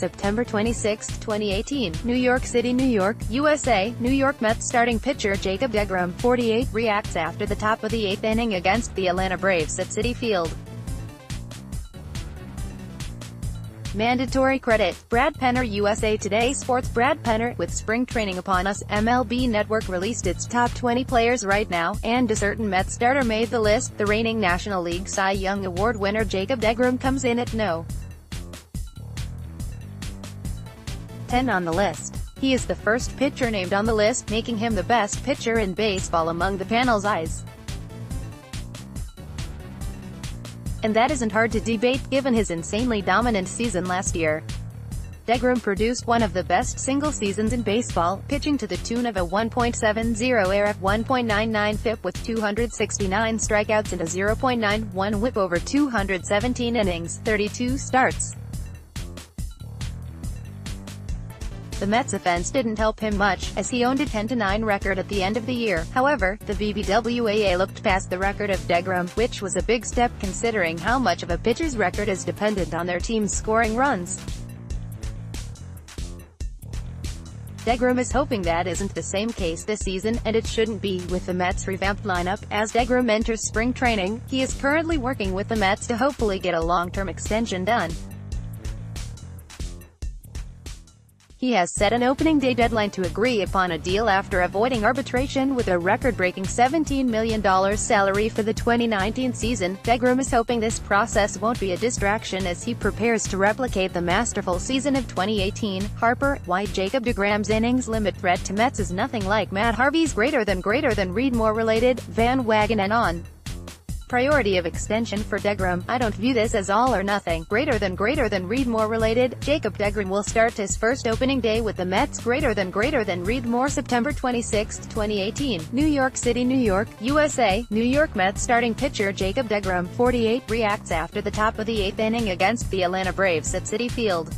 September 26, 2018, New York City, New York, USA. New York Mets starting pitcher Jacob deGrom, 48, reacts after the top of the 8th inning against the Atlanta Braves at Citi Field. Mandatory credit. Brad Penner. USA Today Sports. Brad Penner, with spring training upon us, MLB Network released its top 20 players right now, and a certain Mets starter made the list. The reigning National League Cy Young Award winner Jacob deGrom comes in at No. 10 on the list. He is the first pitcher named on the list, making him the best pitcher in baseball among the panel's eyes. And that isn't hard to debate, given his insanely dominant season last year. deGrom produced one of the best single seasons in baseball, pitching to the tune of a 1.70 ERA, 1.99 FIP with 269 strikeouts and a 0.91 WHIP over 217 innings, 32 starts. The Mets' offense didn't help him much, as he owned a 10-9 record at the end of the year. However, the BBWAA looked past the record of deGrom, which was a big step considering how much of a pitcher's record is dependent on their team's scoring runs. deGrom is hoping that isn't the same case this season, and it shouldn't be, with the Mets' revamped lineup. As deGrom enters spring training, he is currently working with the Mets to hopefully get a long-term extension done. He has set an opening day deadline to agree upon a deal after avoiding arbitration with a record-breaking $17 million salary for the 2019 season. deGrom is hoping this process won't be a distraction as he prepares to replicate the masterful season of 2018. Harper, why Jacob deGrom's innings limit threat to Mets is nothing like Matt Harvey's greater than read more related, Van Wagen and on. Priority of extension for deGrom. I don't view this as all or nothing. Greater than read more related. Jacob deGrom will start his first opening day with the Mets. Greater than read more September 26, 2018. New York City, New York, USA. New York Mets starting pitcher Jacob deGrom, 48, reacts after the top of the 8th inning against the Atlanta Braves at Citi Field.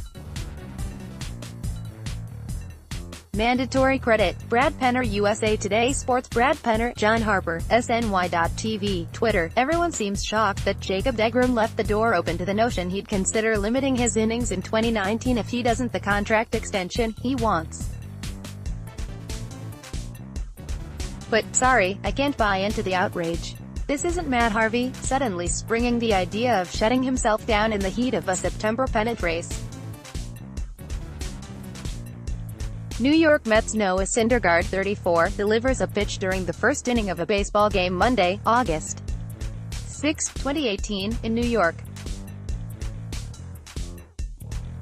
Mandatory credit. Brad Penner. USA Today Sports. Brad Penner, John Harper, SNY.TV, Twitter. Everyone seems shocked that Jacob deGrom left the door open to the notion he'd consider limiting his innings in 2019 if he doesn't the contract extension he wants. But, sorry, I can't buy into the outrage. This isn't Matt Harvey, suddenly springing the idea of shutting himself down in the heat of a September pennant race. New York Mets Noah Syndergaard, 34, delivers a pitch during the first inning of a baseball game Monday, August 6, 2018, in New York.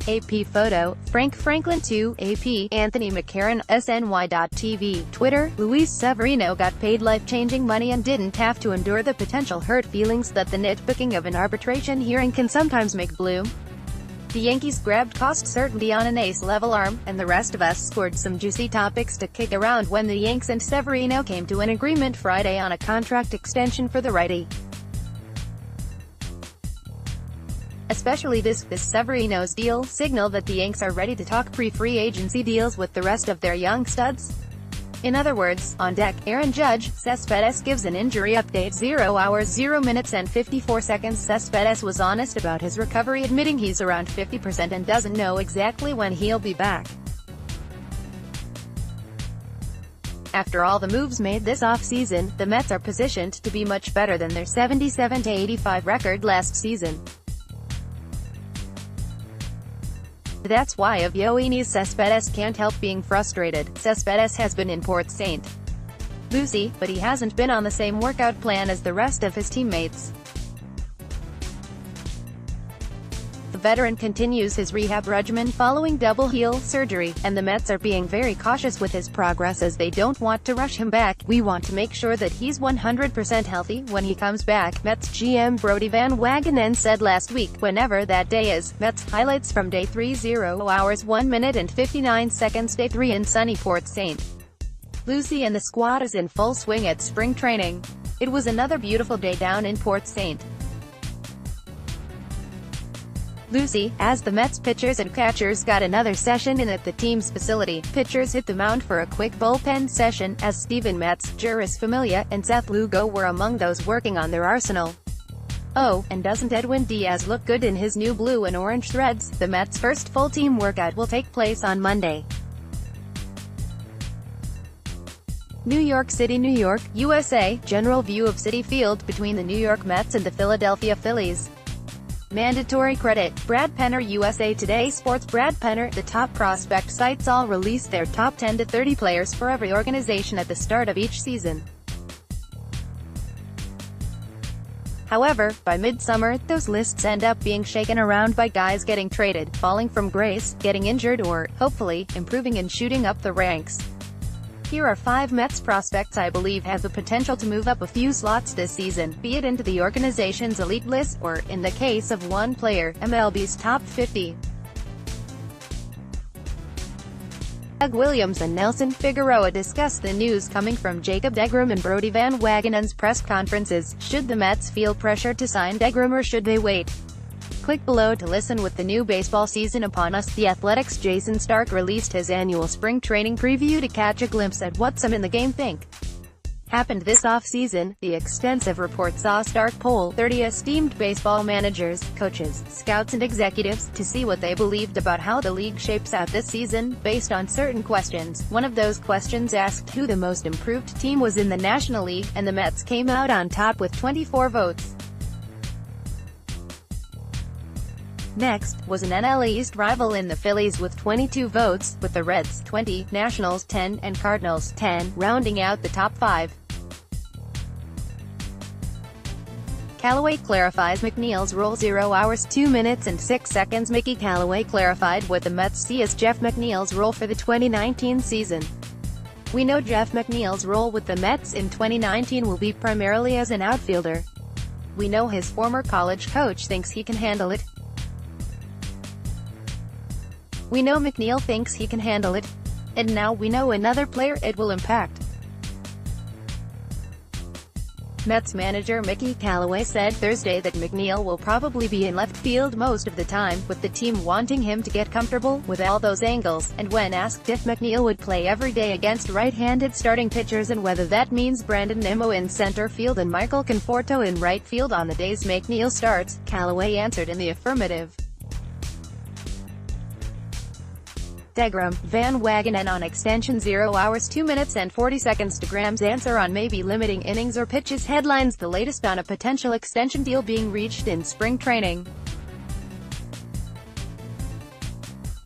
AP photo, Frank Franklin 2, AP, Anthony McCarron, SNY.TV, Twitter. Luis Severino got paid life-changing money and didn't have to endure the potential hurt feelings that the nitpicking of an arbitration hearing can sometimes make bloom. The Yankees grabbed cost certainty on an ace-level arm, and the rest of us scored some juicy topics to kick around when the Yanks and Severino came to an agreement Friday on a contract extension for the righty. Especially this Severino's deal signal that the Yanks are ready to talk pre-free agency deals with the rest of their young studs. In other words, on deck, Aaron Judge. Cespedes gives an injury update. 0 hours 0 minutes and 54 seconds. Cespedes was honest about his recovery, admitting he's around 50% and doesn't know exactly when he'll be back. After all the moves made this offseason, the Mets are positioned to be much better than their 77-85 record last season. That's why of Yoenis Cespedes can't help being frustrated. Cespedes has been in Port St. Lucie, but he hasn't been on the same workout plan as the rest of his teammates. The veteran continues his rehab regimen following double heel surgery, and the Mets are being very cautious with his progress as they don't want to rush him back. We want to make sure that he's 100% healthy when he comes back, Mets GM Brodie Van Wagenen said last week, whenever that day is. Mets highlights from day 3. 0 hours 1 minute and 59 seconds. Day 3 in sunny Port St. Lucie, and the squad is in full swing at spring training. It was another beautiful day down in Port St. Lucie, as the Mets pitchers and catchers got another session in at the team's facility. Pitchers hit the mound for a quick bullpen session, as Steven Matz, Juris Familia, and Seth Lugo were among those working on their arsenal. Oh, and doesn't Edwin Diaz look good in his new blue and orange threads? The Mets' first full-team workout will take place on Monday. New York City, New York, USA. General view of Citi Field between the New York Mets and the Philadelphia Phillies. Mandatory credit. Brad Penner, USA Today Sports. Brad Penner, the top prospect sites all release their top 10 to 30 players for every organization at the start of each season. However, by midsummer, those lists end up being shaken around by guys getting traded, falling from grace, getting injured or, hopefully, improving and shooting up the ranks. Here are 5 Mets prospects I believe have the potential to move up a few slots this season, be it into the organization's elite list, or, in the case of one player, MLB's top 50. Doug Williams and Nelson Figueroa discussed the news coming from Jacob deGrom and Brodie Van Wagenen's press conferences. Should the Mets feel pressure to sign deGrom or should they wait? Click below to listen. With the new baseball season upon us, The Athletic's Jason Stark released his annual spring training preview to catch a glimpse at what some in the game think happened this off-season. The extensive report saw Stark poll 30 esteemed baseball managers, coaches, scouts and executives, to see what they believed about how the league shapes out this season, based on certain questions. One of those questions asked who the most improved team was in the National League, and the Mets came out on top with 24 votes. Next, was an NL East rival in the Phillies with 22 votes, with the Reds 20, Nationals 10, and Cardinals 10, rounding out the top 5. Callaway clarifies McNeil's role. 0 hours 2 minutes and 6 seconds. Mickey Callaway clarified what the Mets see as Jeff McNeil's role for the 2019 season. We know Jeff McNeil's role with the Mets in 2019 will be primarily as an outfielder. We know his former college coach thinks he can handle it. We know McNeil thinks he can handle it. And now we know another player it will impact. Mets manager Mickey Callaway said Thursday that McNeil will probably be in left field most of the time, with the team wanting him to get comfortable with all those angles, and when asked if McNeil would play every day against right-handed starting pitchers and whether that means Brandon Nimmo in center field and Michael Conforto in right field on the days McNeil starts, Callaway answered in the affirmative. deGrom, Van Wagenen on extension. 0 hours 2 minutes and 40 seconds. deGrom's answer on maybe limiting innings or pitches headlines the latest on a potential extension deal being reached in spring training.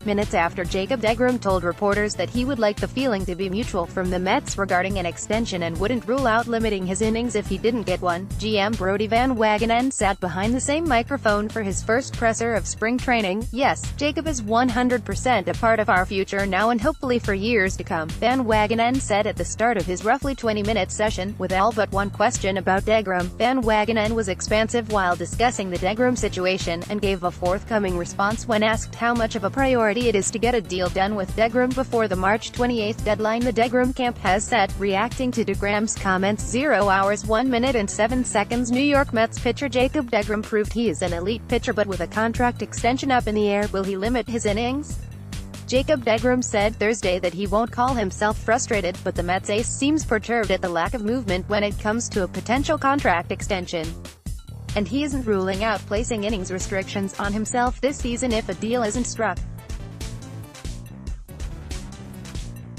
Minutes after Jacob deGrom told reporters that he would like the feeling to be mutual from the Mets regarding an extension and wouldn't rule out limiting his innings if he didn't get one, GM Brodie Van Wagenen sat behind the same microphone for his first presser of spring training. Yes, Jacob is 100% a part of our future now and hopefully for years to come, Van Wagenen said at the start of his roughly 20-minute session. With all but one question about deGrom, Van Wagenen was expansive while discussing the deGrom situation, and gave a forthcoming response when asked how much of a priority it is to get a deal done with deGrom before the March 28 deadline the deGrom camp has set. Reacting to deGrom's comments. 0 hours 1 minute and 7 seconds. New York Mets pitcher Jacob deGrom proved he is an elite pitcher, but with a contract extension up in the air, will he limit his innings? Jacob deGrom said Thursday that he won't call himself frustrated, but the Mets ace seems perturbed at the lack of movement when it comes to a potential contract extension. And he isn't ruling out placing innings restrictions on himself this season if a deal isn't struck.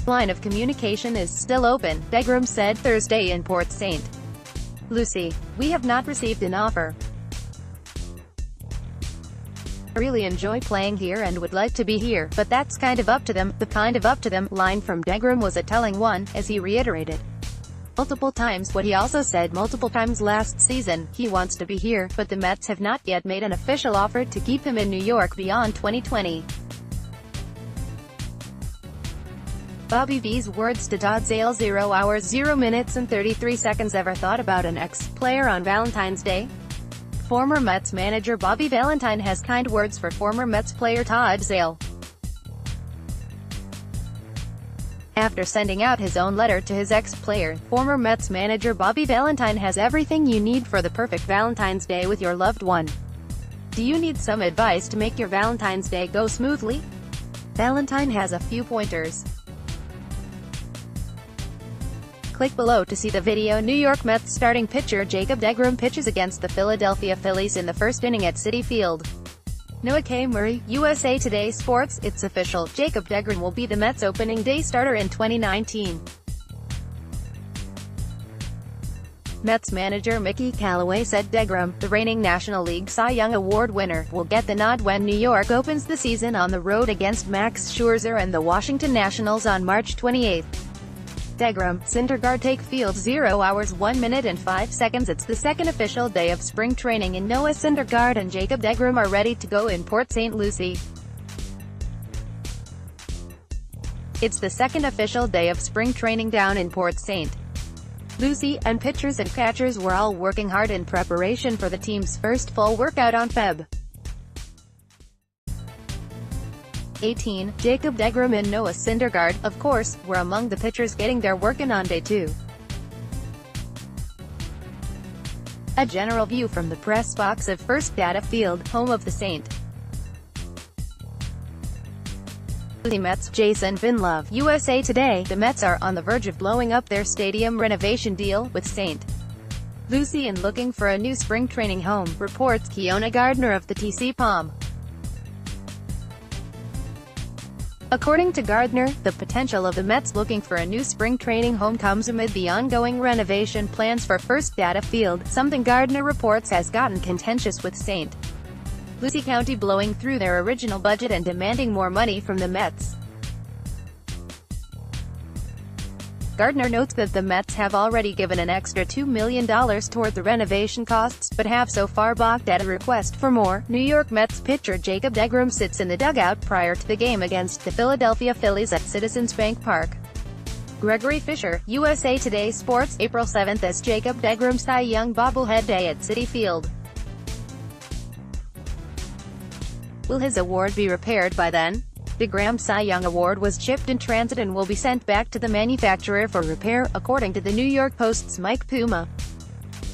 Line of communication is still open, deGrom said Thursday in Port St. Lucie. We have not received an offer. I really enjoy playing here and would like to be here, but that's kind of up to them. The kind of up to them line from deGrom was a telling one, as he reiterated multiple times what he also said multiple times last season: he wants to be here, but the Mets have not yet made an official offer to keep him in New York beyond 2020. Bobby V's words to Todd Sale. 0 hours 0 minutes and 33 seconds. Ever thought about an ex-player on Valentine's Day? Former Mets manager Bobby Valentine has kind words for former Mets player Todd Sale. After sending out his own letter to his ex-player, former Mets manager Bobby Valentine has everything you need for the perfect Valentine's Day with your loved one. Do you need some advice to make your Valentine's Day go smoothly? Valentine has a few pointers. Click below to see the video. New York Mets starting pitcher Jacob deGrom pitches against the Philadelphia Phillies in the first inning at Citi Field. Noah K. Murray, USA Today Sports. It's official, Jacob deGrom will be the Mets' opening day starter in 2019. Mets manager Mickey Callaway said deGrom, the reigning National League Cy Young Award winner, will get the nod when New York opens the season on the road against Max Scherzer and the Washington Nationals on March 28. deGrom, Syndergaard Citi Field 0 hours 1 minute and 5 seconds. It's the second official day of spring training and Noah Syndergaard and Jacob deGrom are ready to go in Port St. Lucie. It's the second official day of spring training down in Port St. Lucie, and pitchers and catchers were all working hard in preparation for the team's first full workout on Feb. 18. Jacob deGrom and Noah Syndergaard, of course, were among the pitchers getting their work in on day 2. A general view from the press box of First Data Field, home of the St. Lucie Mets. Jason Vinlove, USA Today. The Mets are on the verge of blowing up their stadium renovation deal with St. Lucie and looking for a new spring training home, reports Kiona Gardner of the TC Palm. According to Gardner, the potential of the Mets looking for a new spring training home comes amid the ongoing renovation plans for First Data Field, something Gardner reports has gotten contentious with St. Lucie County blowing through their original budget and demanding more money from the Mets. Gardner notes that the Mets have already given an extra $2 million toward the renovation costs, but have so far balked at a request for more. New York Mets pitcher Jacob deGrom sits in the dugout prior to the game against the Philadelphia Phillies at Citizens Bank Park. Gregory Fisher, USA Today Sports. April 7 as Jacob deGrom Cy Young bobblehead day at Citi Field. Will his award be repaired by then? deGrom Cy Young Award was chipped in transit and will be sent back to the manufacturer for repair, according to the New York Post's Mike Puma.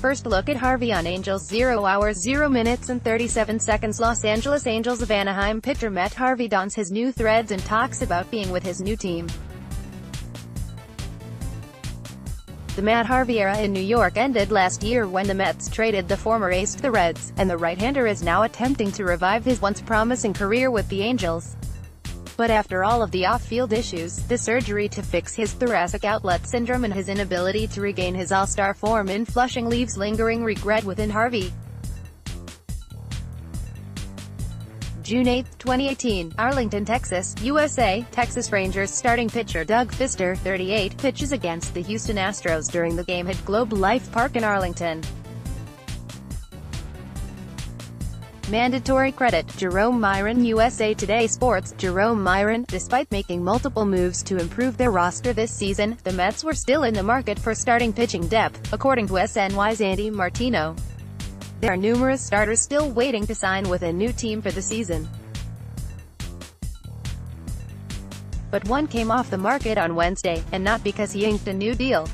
First look at Harvey on Angels 0 hours 0 minutes and 37 seconds. Los Angeles Angels of Anaheim pitcher Matt Harvey dons his new threads and talks about being with his new team. The Matt Harvey era in New York ended last year when the Mets traded the former ace to the Reds, and the right-hander is now attempting to revive his once promising career with the Angels. But after all of the off-field issues, the surgery to fix his thoracic outlet syndrome and his inability to regain his all-star form in Flushing leaves lingering regret within Harvey. June 8, 2018, Arlington, Texas, USA. Texas Rangers starting pitcher Doug Fister, 38, pitches against the Houston Astros during the game at Globe Life Park in Arlington. Mandatory credit, Jerome Myron, USA Today Sports. Jerome Myron, despite making multiple moves to improve their roster this season, the Mets were still in the market for starting pitching depth, according to SNY's Andy Martino. There are numerous starters still waiting to sign with a new team for the season. But one came off the market on Wednesday, and not because he inked a new deal.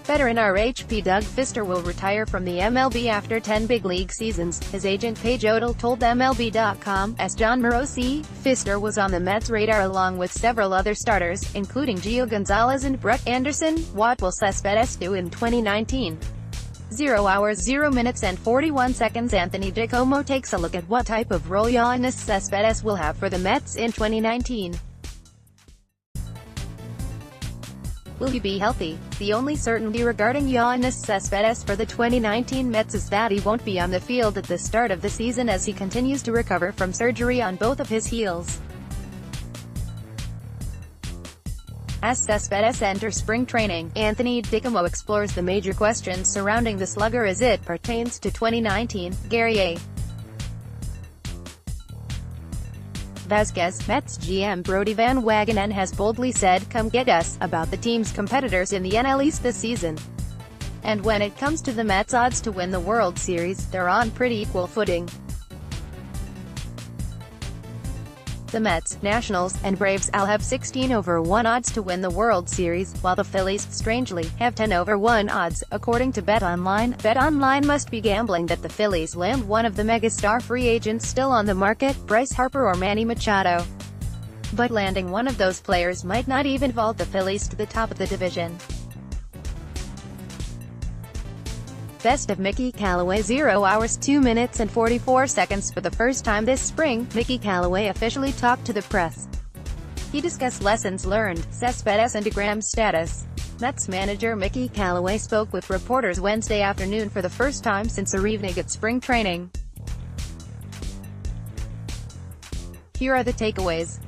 Veteran RHP Doug Fister will retire from the MLB after 10 big league seasons, his agent Paige Odell told MLB.com. As John Morosi, Fister was on the Mets' radar along with several other starters, including Gio Gonzalez and Brett Anderson. What will Cespedes do in 2019? 0 hours 0 minutes and 41 seconds. Anthony DiComo takes a look at what type of role Yoenis Cespedes will have for the Mets in 2019. Will he be healthy? The only certainty regarding Yoenis Cespedes for the 2019 Mets is that he won't be on the field at the start of the season as he continues to recover from surgery on both of his heels. As Cespedes enters spring training, Anthony DiComo explores the major questions surrounding the slugger as it pertains to 2019. Gary A. Vasquez, Mets GM Brodie Van Wagenen has boldly said, "Come get us," about the team's competitors in the NL East this season. And when it comes to the Mets' odds to win the World Series, they're on pretty equal footing. The Mets, Nationals, and Braves all have 16/1 odds to win the World Series, while the Phillies, strangely, have 10/1 odds, according to BetOnline. BetOnline must be gambling that the Phillies land one of the megastar free agents still on the market, Bryce Harper or Manny Machado. But landing one of those players might not even vault the Phillies to the top of the division. Best of Mickey Callaway 0 hours 2 minutes and 44 seconds. For the first time this spring, Mickey Callaway officially talked to the press. He discussed lessons learned, Cespedes and deGrom's status. Mets manager Mickey Callaway spoke with reporters Wednesday afternoon for the first time since arriving at spring training. Here are the takeaways.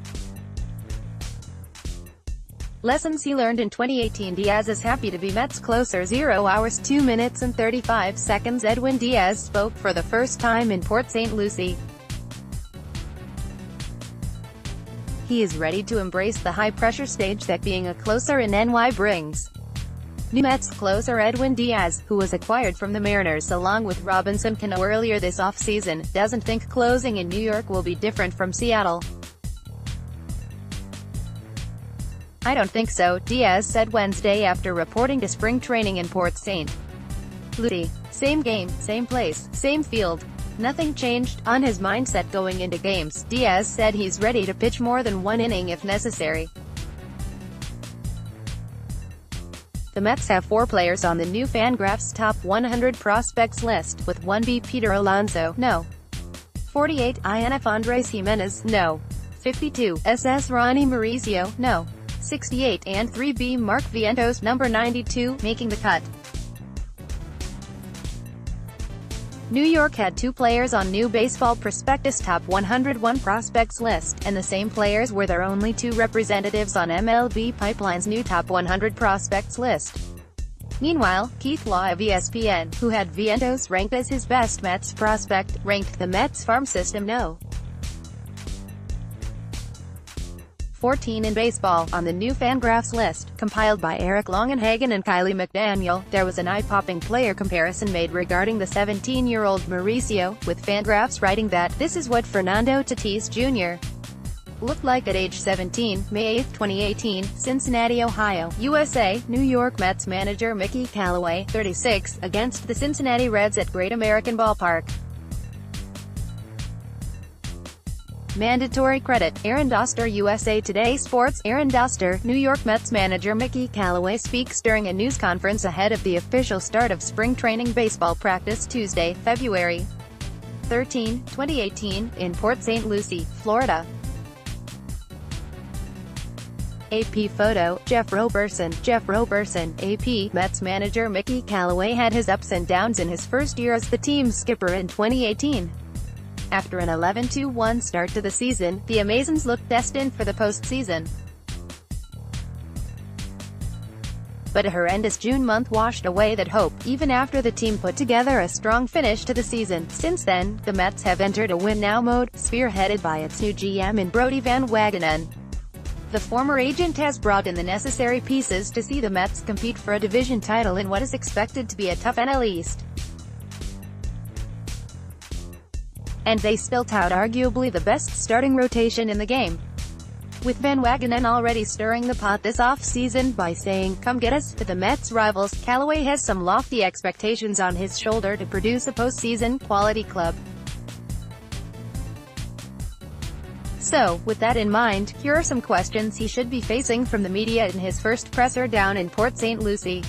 Lessons he learned in 2018. Diaz is happy to be Mets closer. 0 hours 2 minutes and 35 seconds. Edwin Diaz spoke for the first time in Port St. Lucie. He is ready to embrace the high-pressure stage that being a closer in NY brings. New Mets closer Edwin Diaz, who was acquired from the Mariners along with Robinson Cano earlier this offseason, doesn't think closing in New York will be different from Seattle. "I don't think so," Diaz said Wednesday after reporting to spring training in Port St. Lucie. "Same game, same place, same field. Nothing changed on his mindset going into games." Diaz said he's ready to pitch more than one inning if necessary. The Mets have 4 players on the new Fangraphs Top 100 Prospects list, with 1B Peter Alonso, no. 48, INF Andres Jimenez, no. 52, SS Ronnie Mauricio, no. 68, and 3B Mark Vientos, number 92, making the cut. New York had 2 players on new Baseball Prospectus Top 101 Prospects list, and the same players were their only 2 representatives on MLB Pipeline's new Top 100 Prospects list. Meanwhile, Keith Law of ESPN, who had Vientos ranked as his best Mets prospect, ranked the Mets farm system no. 14 in baseball. On the new Fangraphs list, compiled by Eric Longenhagen and Kylie McDaniel, there was an eye-popping player comparison made regarding the 17-year-old Mauricio, with Fangraphs writing that, "This is what Fernando Tatis Jr. looked like at age 17, May 8, 2018, Cincinnati, Ohio, USA." New York Mets manager Mickey Callaway, 36, against the Cincinnati Reds at Great American Ballpark. Mandatory credit, Aaron Doster. USA Today Sports. Aaron Doster, New York Mets manager Mickey Callaway speaks during a news conference ahead of the official start of spring training baseball practice Tuesday, February 13, 2018, in Port St. Lucie, Florida. AP photo, Jeff Roberson. Jeff Roberson, AP. Mets manager Mickey Callaway had his ups and downs in his first year as the team's skipper in 2018. After an 11-1 start to the season, the Amazons looked destined for the postseason. But a horrendous June month washed away that hope, even after the team put together a strong finish to the season. Since then, the Mets have entered a win-now mode, spearheaded by its new GM in Brodie Van Wagenen. The former agent has brought in the necessary pieces to see the Mets compete for a division title in what is expected to be a tough NL East. And they still tout arguably the best starting rotation in the game. With Van Wagenen already stirring the pot this off-season by saying, "Come get us," to the Mets rivals, Callaway has some lofty expectations on his shoulder to produce a postseason quality club. So, with that in mind, here are some questions he should be facing from the media in his first presser down in Port St. Lucie.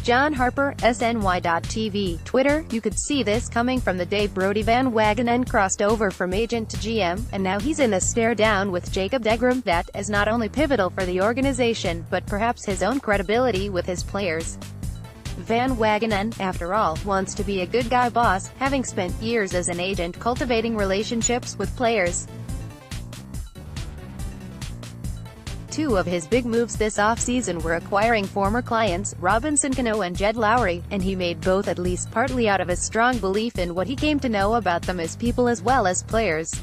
John Harper, SNY.TV, Twitter. "You could see this coming from the day Brodie Van Wagenen crossed over from agent to GM, and now he's in the stare-down with Jacob deGrom. That is not only pivotal for the organization, but perhaps his own credibility with his players. Van Wagenen, after all, wants to be a good guy boss, having spent years as an agent cultivating relationships with players. 2 of his big moves this offseason were acquiring former clients, Robinson Cano and Jed Lowry, and he made both at least partly out of a strong belief in what he came to know about them as people as well as players.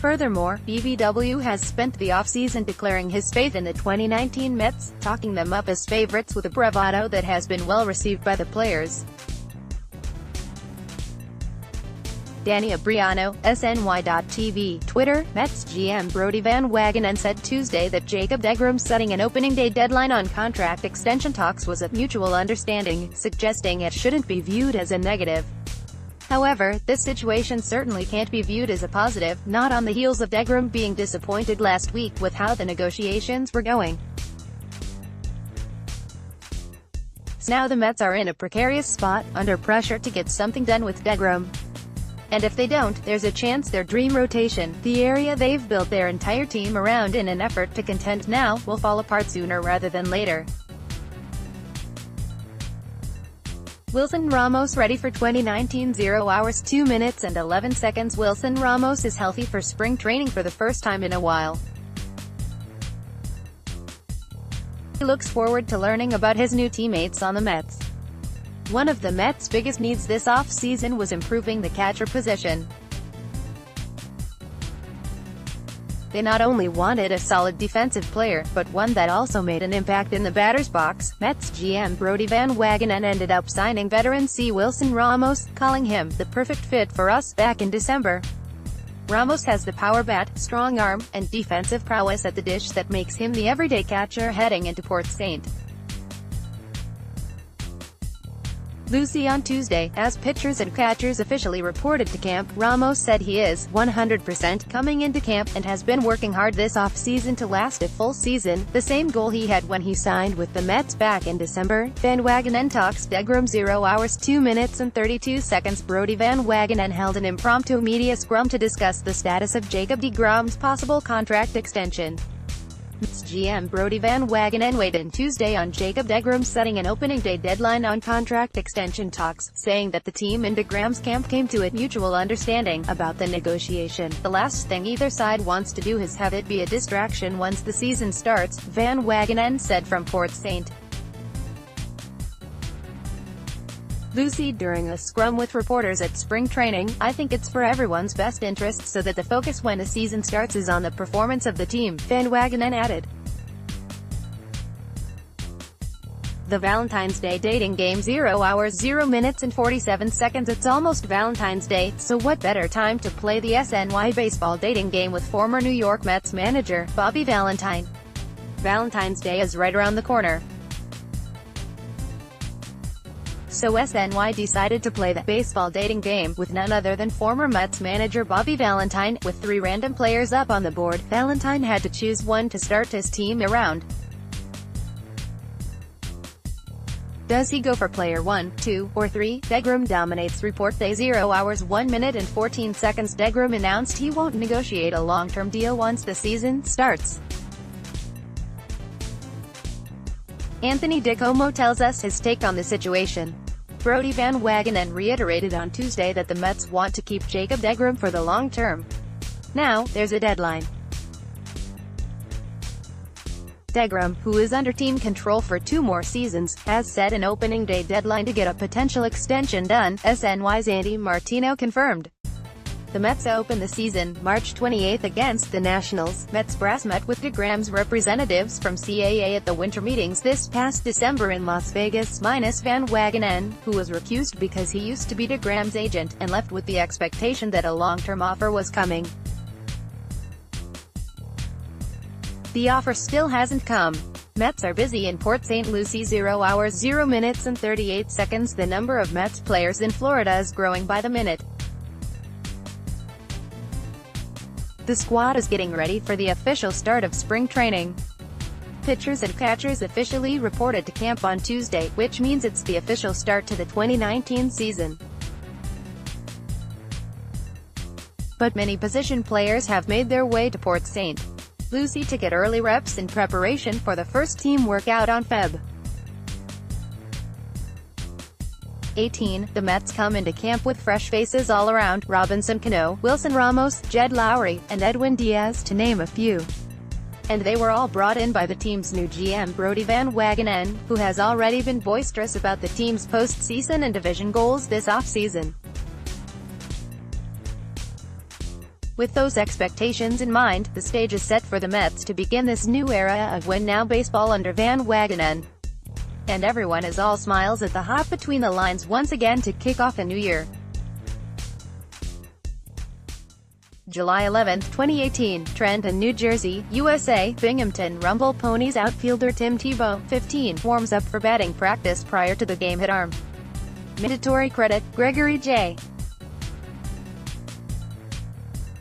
Furthermore, BBW has spent the offseason declaring his faith in the 2019 Mets, talking them up as favorites with a bravado that has been well received by the players. Danny Abriano, SNY.TV, Twitter. Mets GM Brodie Van Wagenen said Tuesday that Jacob deGrom setting an opening day deadline on contract extension talks was a mutual understanding, suggesting it shouldn't be viewed as a negative. However, this situation certainly can't be viewed as a positive, not on the heels of deGrom being disappointed last week with how the negotiations were going. Now the Mets are in a precarious spot, under pressure to get something done with deGrom. And if they don't, there's a chance their dream rotation, the area they've built their entire team around in an effort to contend now, will fall apart sooner rather than later. Wilson Ramos ready for 2019. 0 hours 2 minutes and 11 seconds. Wilson Ramos is healthy for spring training for the first time in a while. He looks forward to learning about his new teammates on the Mets. One of the Mets' biggest needs this off-season was improving the catcher position. They not only wanted a solid defensive player, but one that also made an impact in the batter's box. Mets GM Brodie Van Wagenen ended up signing veteran C. Wilson Ramos, calling him the perfect fit for us back in December. Ramos has the power bat, strong arm, and defensive prowess at the dish that makes him the everyday catcher heading into Port St. Lucie on Tuesday, as pitchers and catchers officially reported to camp. Ramos said he is 100% coming into camp, and has been working hard this off-season to last a full season, the same goal he had when he signed with the Mets back in December. Van Wagenen talks deGrom. 0 hours 2 minutes and 32 seconds. Brodie Van Wagenen held an impromptu media scrum to discuss the status of Jacob deGrom's possible contract extension. Mets GM Brodie Van Wagenen weighed in Tuesday on Jacob deGrom setting an opening day deadline on contract extension talks, saying that the team and deGrom's camp came to a mutual understanding about the negotiation. The last thing either side wants to do is have it be a distraction once the season starts, Van Wagenen said from Port St. Lucie during a scrum with reporters at spring training. I think it's for everyone's best interest so that the focus when the season starts is on the performance of the team, Van Wagenen added. The Valentine's Day dating game. 0 hours 0 minutes and 47 seconds. It's almost Valentine's Day, so what better time to play the SNY baseball dating game with former New York Mets manager, Bobby Valentine. Valentine's Day is right around the corner. So SNY decided to play the baseball dating game with none other than former Mets manager Bobby Valentine. With 3 random players up on the board, Valentine had to choose one to start his team around. Does he go for player 1, 2, or 3? deGrom dominates report day. 0 hours 1 minute and 14 seconds. deGrom announced he won't negotiate a long-term deal once the season starts. Anthony DiComo tells us his take on the situation. Brodie Van Wagenen reiterated on Tuesday that the Mets want to keep Jacob deGrom for the long term. Now, there's a deadline. deGrom, who is under team control for 2 more seasons, has set an opening day deadline to get a potential extension done, SNY's Andy Martino confirmed. The Mets open the season March 28 against the Nationals. Mets brass met with deGrom's representatives from CAA at the winter meetings this past December in Las Vegas, minus Van Wagenen, who was recused because he used to be deGrom's agent, and left with the expectation that a long-term offer was coming. The offer still hasn't come. Mets are busy in Port St. Lucie. 0 hours 0 minutes and 38 seconds. The number of Mets players in Florida is growing by the minute. The squad is getting ready for the official start of spring training. Pitchers and catchers officially reported to camp on Tuesday, which means it's the official start to the 2019 season. But many position players have made their way to Port St. Lucie to get early reps in preparation for the first team workout on Feb. 18. The Mets come into camp with fresh faces all around: Robinson Cano, Wilson Ramos, Jed Lowry, and Edwin Diaz, to name a few. And they were all brought in by the team's new GM Brodie Van Wagenen, who has already been boisterous about the team's postseason and division goals this offseason. With those expectations in mind, the stage is set for the Mets to begin this new era of win-now baseball under Van Wagenen. And everyone is all smiles at the hop between the lines once again to kick off a new year. July 11, 2018, Trenton, New Jersey, USA. Binghamton Rumble Ponies outfielder Tim Tebow, 15, warms up for batting practice prior to the game hit arm. Mandatory credit, Gregory J.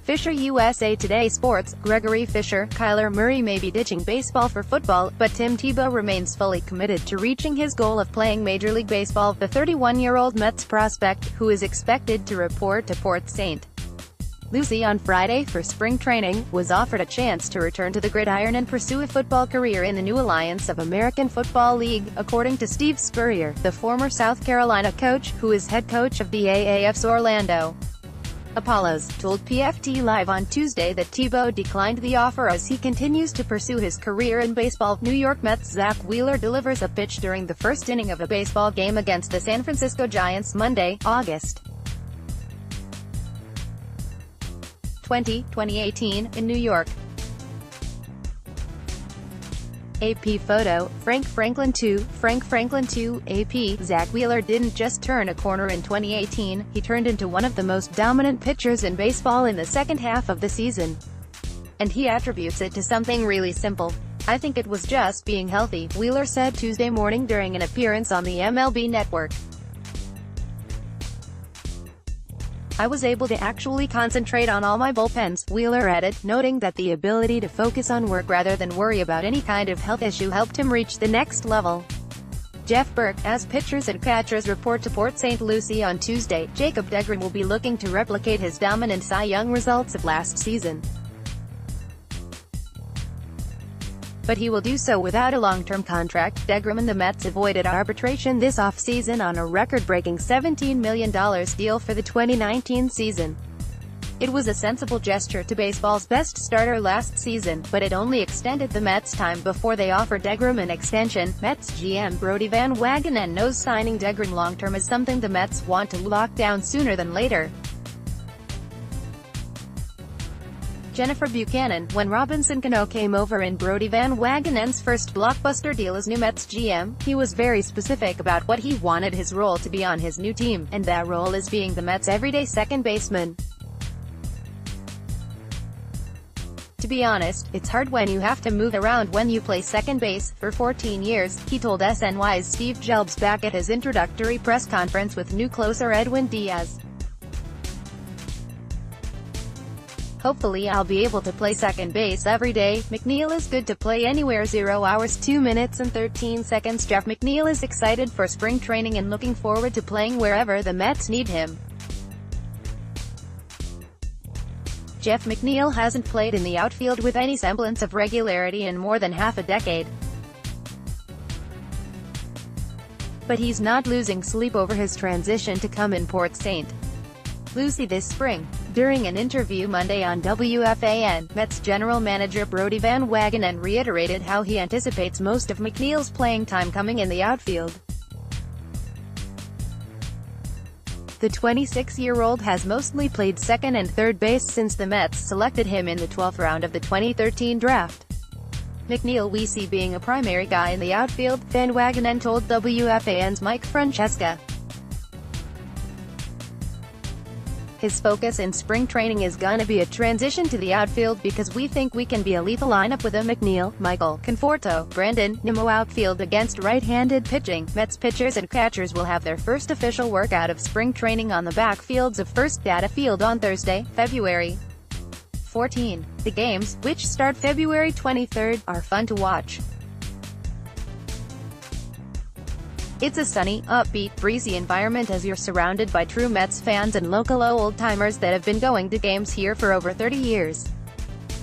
Fisher USA Today Sports, Gregory Fisher, Kyler Murray may be ditching baseball for football, but Tim Tebow remains fully committed to reaching his goal of playing Major League Baseball. The 31-year-old Mets prospect, who is expected to report to Port St. Lucie on Friday for spring training, was offered a chance to return to the gridiron and pursue a football career in the new Alliance of American Football League, according to Steve Spurrier, the former South Carolina coach, who is head coach of the AAF's Orlando Apollos, told PFT Live on Tuesday that Tebow declined the offer as he continues to pursue his career in baseball. New York Mets' Zach Wheeler delivers a pitch during the first inning of a baseball game against the San Francisco Giants Monday, August 20, 2018, in New York. AP photo, Frank Franklin 2, AP. Zach Wheeler didn't just turn a corner in 2018, he turned into one of the most dominant pitchers in baseball in the second half of the season. And he attributes it to something really simple. I think it was just being healthy, Wheeler said Tuesday morning during an appearance on the MLB Network. I was able to actually concentrate on all my bullpens, Wheeler added, noting that the ability to focus on work rather than worry about any kind of health issue helped him reach the next level. Jeff Burke, as pitchers and catchers report to Port St. Lucie on Tuesday, Jacob deGrom will be looking to replicate his dominant Cy Young results of last season. But he will do so without a long-term contract. deGrom and the Mets avoided arbitration this offseason on a record-breaking $17 million deal for the 2019 season. It was a sensible gesture to baseball's best starter last season, but it only extended the Mets' time before they offered deGrom an extension. Mets GM Brodie Van Wagenen knows signing deGrom long-term is something the Mets want to lock down sooner than later. Jennifer Buchanan, when Robinson Cano came over in Brodie Van Wagenen's first blockbuster deal as new Mets GM, he was very specific about what he wanted his role to be on his new team, and that role is being the Mets' everyday second baseman. To be honest, it's hard when you have to move around when you play second base. For 14 years, he told SNY's Steve Jelbs back at his introductory press conference with new closer Edwin Diaz. Hopefully I'll be able to play second base every day. McNeil is good to play anywhere. 0 hours 2 minutes and 13 seconds. Jeff McNeil is excited for spring training and looking forward to playing wherever the Mets need him. Jeff McNeil hasn't played in the outfield with any semblance of regularity in more than half a decade. But he's not losing sleep over his transition to come in Port St. Lucie this spring. During an interview Monday on WFAN, Mets general manager Brodie Van Wagenen reiterated how he anticipates most of McNeil's playing time coming in the outfield. The 26-year-old has mostly played second and third base since the Mets selected him in the 12th round of the 2013 draft. McNeil we see being a primary guy in the outfield, Van Wagenen told WFAN's Mike Francesca. His focus in spring training is gonna be a transition to the outfield because we think we can be a lethal lineup with a McNeil, Michael Conforto, Brandon Nimmo outfield against right-handed pitching. Mets pitchers and catchers will have their first official workout of spring training on the backfields of First Data Field on Thursday, February 14. The games, which start February 23, are fun to watch. It's a sunny, upbeat, breezy environment as you're surrounded by true Mets fans and local old-timers that have been going to games here for over 30 years.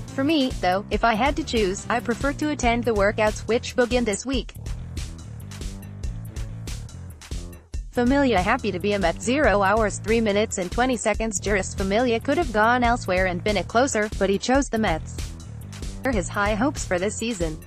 For me, though, if I had to choose, I prefer to attend the workouts which begin this week. Familia happy to be a Met. 0 hours 3 minutes and 20 seconds. Juris Familia could have gone elsewhere and been a closer, but he chose the Mets. His high hopes for this season.